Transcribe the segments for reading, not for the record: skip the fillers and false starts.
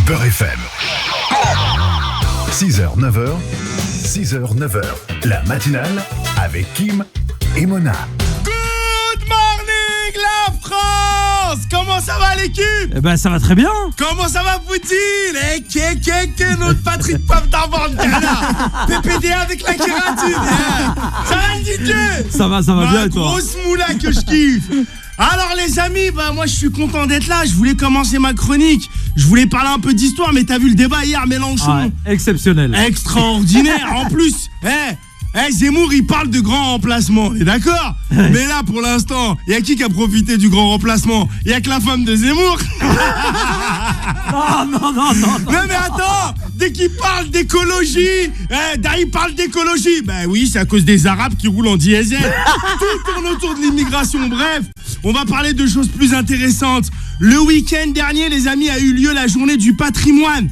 Beurre FM. 6h, 9h, 6h, 9h. La matinale avec Kim et Mona. Good morning la France. Comment ça va l'équipe? Eh ben ça va très bien. Comment ça va Poutine? Notre Patrick Poivre d'Arvor là. PPDA avec la kératine. Ça va Didier? Ça va bien et toi? Grosse moula que je kiffe. Alors les amis, moi je suis content d'être là. Je voulais commencer ma chronique. Je voulais parler un peu d'histoire, mais t'as vu le débat hier, Mélenchon? Exceptionnel. Extraordinaire. En plus, Zemmour, il parle de grand remplacement, t'es d'accord? Mais là, pour l'instant, il y a qui a profité du grand remplacement? Il y a que la femme de Zemmour. Non. Non mais attends, dès qu'il parle d'écologie, il parle d'écologie. Ben oui, c'est à cause des Arabes qui roulent en diesel. Tout tourne autour de l'immigration. Bref, on va parler de choses plus intéressantes. Le week-end dernier, les amis, a eu lieu la journée du patrimoine.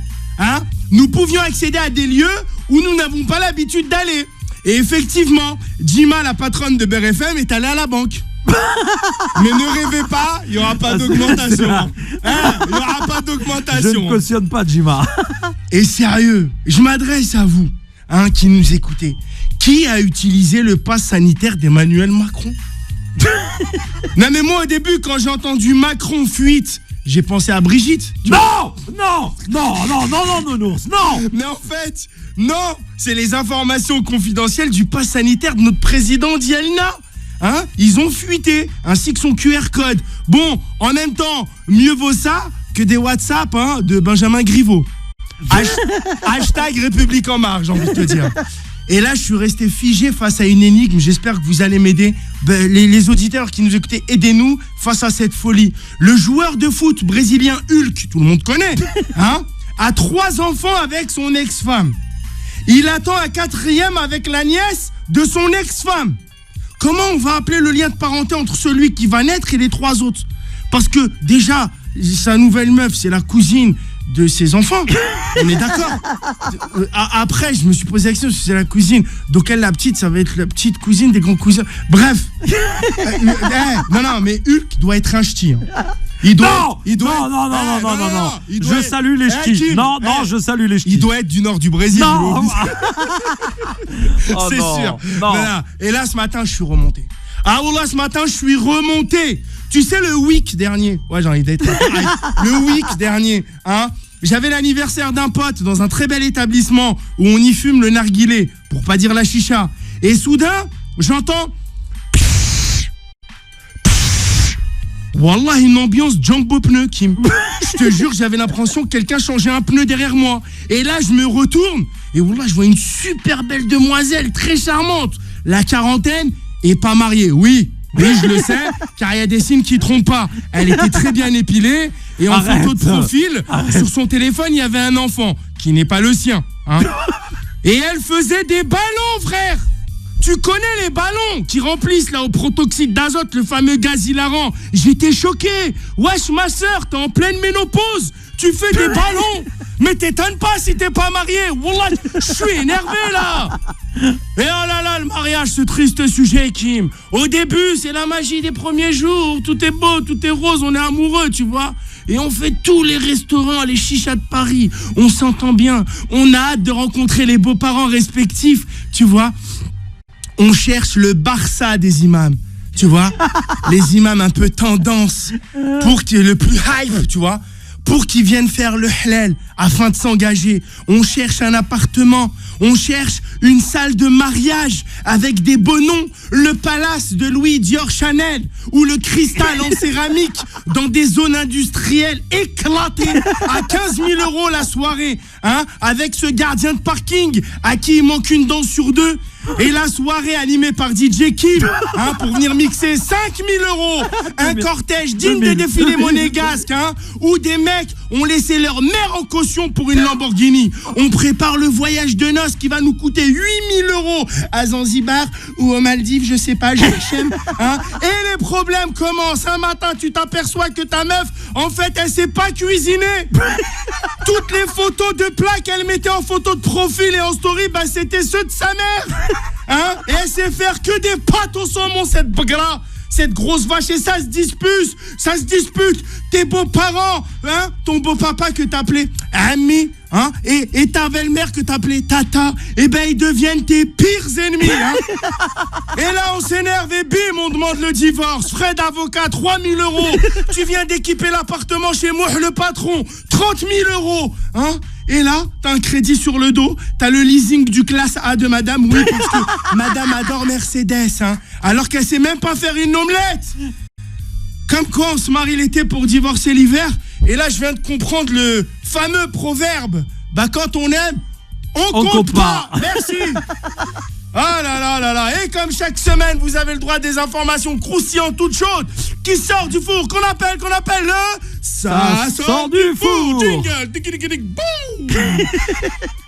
Nous pouvions accéder à des lieux où nous n'avons pas l'habitude d'aller. Et effectivement, Jima, la patronne de Beurre FM, est allée à la banque. Mais ne rêvez pas, il n'y aura pas d'augmentation. Il n'y aura pas d'augmentation. Je ne cautionne pas Jima. Et sérieux, je m'adresse à vous, qui nous écoutez. Qui a utilisé le pass sanitaire d'Emmanuel Macron? Non mais moi au début, quand j'ai entendu Macron fuite, j'ai pensé à Brigitte. Non, nounours, non. Mais en fait, non, c'est les informations confidentielles du pass sanitaire de notre président Dialina. Ils ont fuité, ainsi que son QR code. Bon, en même temps, mieux vaut ça que des WhatsApp de Benjamin Griveaux. Hashtag République en marche, j'ai envie de te dire. Et là, je suis resté figé face à une énigme. J'espère que vous allez m'aider. Les auditeurs qui nous écoutez, aidez-nous face à cette folie. Le joueur de foot brésilien Hulk, tout le monde connaît, a 3 enfants avec son ex-femme. Il attend un 4e avec la nièce de son ex-femme. Comment on va appeler le lien de parenté entre celui qui va naître et les 3 autres? Parce que déjà, sa nouvelle meuf, c'est la cousine de ses enfants. On est d'accord? Après, je me suis posé la question si c'est la cousine. Donc elle, la petite, ça va être la petite cousine des grands cousins. Bref. Non, mais Hulk doit être un ch'ti. Non. Je salue les ch'tis. Non, je salue les ch'tis. Il doit être du nord du Brésil. Non. C'est sûr. Non. Et là, ce matin, je suis remonté. Tu sais, le week dernier. Ouais, j'ai envie d'être pareil. Le week dernier, j'avais l'anniversaire d'un pote dans un très bel établissement où on y fume le narguilé, pour pas dire la chicha. Et soudain, j'entends... Wallah, une ambiance Django pneu, Kim. Je te jure, j'avais l'impression que quelqu'un changeait un pneu derrière moi. Et là, je me retourne, et wallah, je vois une super belle demoiselle, très charmante. La quarantaine, et pas mariée, oui, je le sais, car il y a des signes qui trompent pas. Elle était très bien épilée, et en photo de profil, sur son téléphone, il y avait un enfant, qui n'est pas le sien. Et elle faisait des ballons, frère. Tu connais les ballons qui remplissent là au protoxyde d'azote, le fameux gaz hilarant. J'étais choqué. Wesh ma soeur, t'es en pleine ménopause. Tu fais des ballons. Mais t'étonnes pas si t'es pas marié. Wallah, je suis énervé là. Et oh là là, le mariage, ce triste sujet, Kim. Au début, c'est la magie des premiers jours. Tout est beau, tout est rose, on est amoureux, tu vois. Et on fait tous les restaurants, les chichas de Paris. On s'entend bien. On a hâte de rencontrer les beaux-parents respectifs, tu vois. On cherche le Barça des imams, tu vois. Les imams un peu tendance, pour qu'il y ait le plus hype, tu vois. Pour qu'ils viennent faire le halal afin de s'engager. On cherche un appartement, on cherche une salle de mariage avec des beaux noms. Le palace de Louis Dior Chanel ou le cristal en céramique dans des zones industrielles éclatées à 15 000 € la soirée. Avec ce gardien de parking à qui il manque une dent sur 2. Et la soirée animée par DJ Kim, pour venir mixer 5 000 €. Un cortège digne des défilés monégasques, où des mecs ont laissé leur mère en caution pour une Lamborghini. On prépare le voyage de noces qui va nous coûter 8 000 € à Zanzibar ou aux Maldives, je sais pas, Et les problèmes commencent. Un matin, tu t'aperçois que ta meuf, en fait, elle sait pas cuisiner. Toutes les photos de plats qu'elle mettait en photo de profil et en story, c'était ceux de sa mère. Et elle sait faire que des pâtes au saumon, cette bagra. cette grosse vache, et ça se dispute. Tes beaux-parents, hein, ton beau-papa que t'appelais Ami, hein, et ta belle-mère que t'appelais Tata, eh ben ils deviennent tes pires ennemis, hein. Et là on s'énerve et bim, on demande le divorce, frais d'avocat 3 000 €, tu viens d'équiper l'appartement chez moi, le patron, 30 000 €, hein. Et là, t'as un crédit sur le dos, t'as le leasing du classe A de madame, oui, parce que madame adore Mercedes, hein, alors qu'elle sait même pas faire une omelette. Comme quoi on se marie l'été pour divorcer l'hiver, et là je viens de comprendre le fameux proverbe, bah quand on aime, on compte pas. Merci. Ah là là là là. Et comme chaque semaine, vous avez le droit à des informations croustillantes, toutes chaudes, qui sortent du four, qu'on appelle le... Ça sort du four. Jingle. Boum.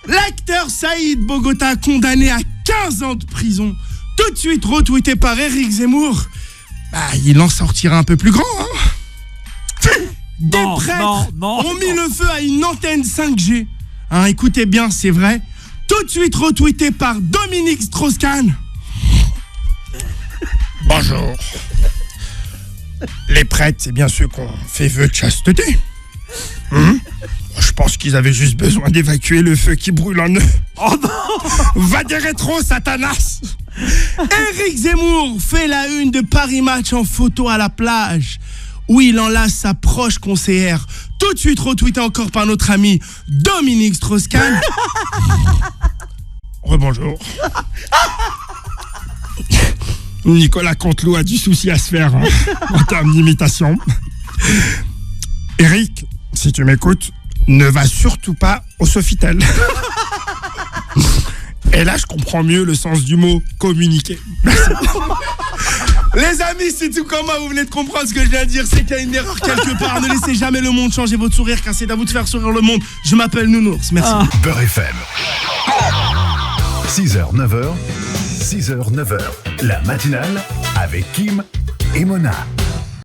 L'acteur Saïd Bogota, condamné à 15 ans de prison, tout de suite retweeté par Éric Zemmour, bah, il en sortira un peu plus grand, hein. Des prêtres ont mis le feu à une antenne 5G. Hein, écoutez bien, c'est vrai. Tout de suite retweeté par Dominique Strauss-Kahn. Bonjour. Les prêtres, c'est bien ceux qu'on fait vœu de chasteté. Je pense qu'ils avaient juste besoin d'évacuer le feu qui brûle en eux. Oh non. Va des rétros, Satanas. Éric Zemmour fait la une de Paris Match en photo à la plage, où il enlace sa proche conseillère. Tout de suite retweeté encore par notre ami Dominique Strauss-Kahn. Rebonjour. Nicolas Canteloup a du souci à se faire, hein, en termes d'imitation. Eric, si tu m'écoutes, ne va surtout pas au Sofitel. Et là, je comprends mieux le sens du mot communiquer. Les amis, c'est tout comme moi, vous venez de comprendre ce que je viens de dire, c'est qu'il y a une erreur quelque part. Ne laissez jamais le monde changer votre sourire, car c'est à vous de faire sourire le monde. Je m'appelle Nounours, merci. Beurre FM. 6h, 9h, 6h, 9h, la matinale avec Kim et Mona.